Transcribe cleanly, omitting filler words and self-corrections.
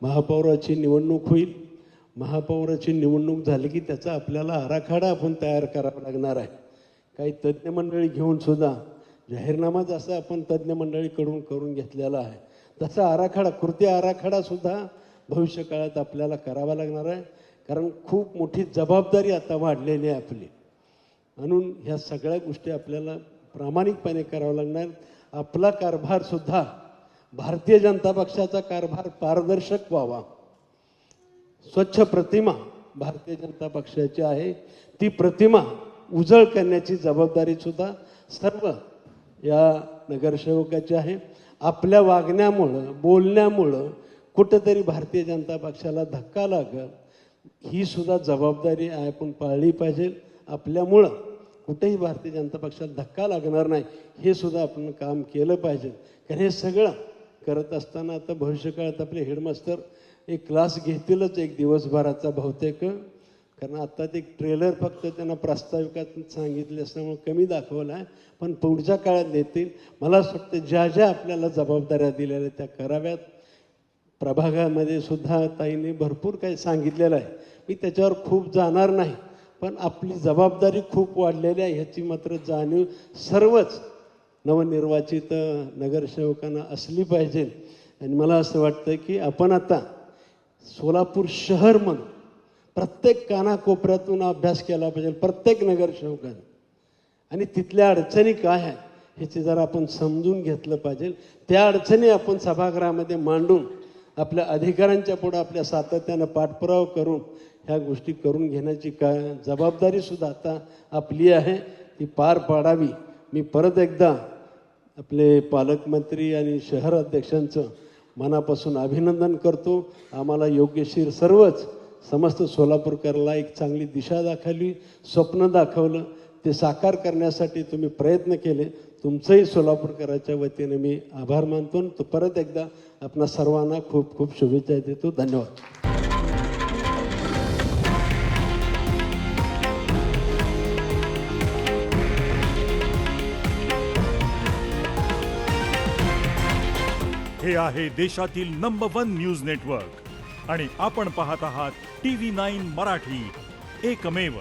महापौराची निवडणूक होईल. महापौराची निवडणूक झाली की त्याचा आपल्याला आराखडा आपण तयार करावा लागणार आहे. काही तज्ज्ञ मंडळी घेऊन सुद्धा जाहीरनामा जसा आपण तज्ज्ञ मंडळीकडून करून घेतलेला आहे तसा आराखडा, कृती आराखडा सुद्धा भविष्य काळात आपल्याला करावा लागणार आहे. कारण खूप मोठी जबाबदारी आता वाढलेली आहे आपली. म्हणून ह्या सगळ्या गोष्टी आपल्याला प्रामाणिकपणे करावं लागणार. आपला कारभारसुद्धा भारतीय जनता पक्षाचा कारभार पारदर्शक व्हावा. स्वच्छ प्रतिमा भारतीय जनता पक्षाची आहे. ती प्रतिमा उजळ करण्याची जबाबदारीसुद्धा सर्व या नगरसेवकाची आहे. आपल्या वागण्यामुळं, बोलण्यामुळं कुठंतरी भारतीय जनता पक्षाला धक्का लागल, ही सुद्धा जबाबदारी आपण पाळली पाहिजे. आपल्यामुळं कुठेही भारतीय जनता पक्षाला धक्का लागणार नाही हे सुद्धा आपण काम केलं पाहिजे. कारण हे सगळं करत असताना आता भविष्यकाळात आपले हेडमास्टर एक क्लास घेतीलच एक दिवसभराचा बहुतेक. कारण आता ते ट्रेलर फक्त त्यांना प्रास्ताविकात सांगितले असल्यामुळे कमी दाखवलं आहे, पण पुढच्या काळात देतील. मला असं वाटतं ज्या ज्या आपल्याला जबाबदाऱ्या दिलेल्या त्या कराव्यात. प्रभागामध्ये सुद्धा ताईंनी भरपूर काही सांगितलेलं आहे, मी त्याच्यावर खूप जाणार नाही. पण आपली जबाबदारी खूप वाढलेली आहे ह्याची मात्र जाणीव सर्वच नवनिर्वाचित नगरसेवकांना असली पाहिजे. आणि मला असं वाटतं की आपण आता सोलापूर शहर म्हणून प्रत्येक कानाकोपऱ्यातून अभ्यास केला पाहिजे प्रत्येक नगरसेवकाने. आणि तिथल्या अडचणी काय आहेत ह्याची जरा आपण समजून घेतलं पाहिजे. त्या अडचणी आपण सभागृहामध्ये मांडून आपल्या अधिकाऱ्यांच्या पुढं आपल्या सातत्यानं पाठपुरावा करून ह्या गोष्टी करून घेण्याची जबाबदारीसुद्धा आता आपली आहे, ती पार पाडावी. मी परत एकदा आपले पालकमंत्री आणि शहर अध्यक्षांचं मनापासून अभिनंदन करतो. आम्हाला योग्यशीर सर्वच समस्त सोलापूरकरला एक चांगली दिशा दाखवली, स्वप्न दाखवलं, ते साकार करण्यासाठी तुम्ही प्रयत्न केले. तुमचंही सोलापूरकराच्या वतीने मी आभार मानतो. तो परत एकदा आपणा सर्वांना खूप खूप शुभेच्छा देतो. धन्यवाद. हे आहे देशातील नंबर 1 न्यूज नेटवर्क आणि आपण पाहत आहात TV9 मराठी, एकमेव.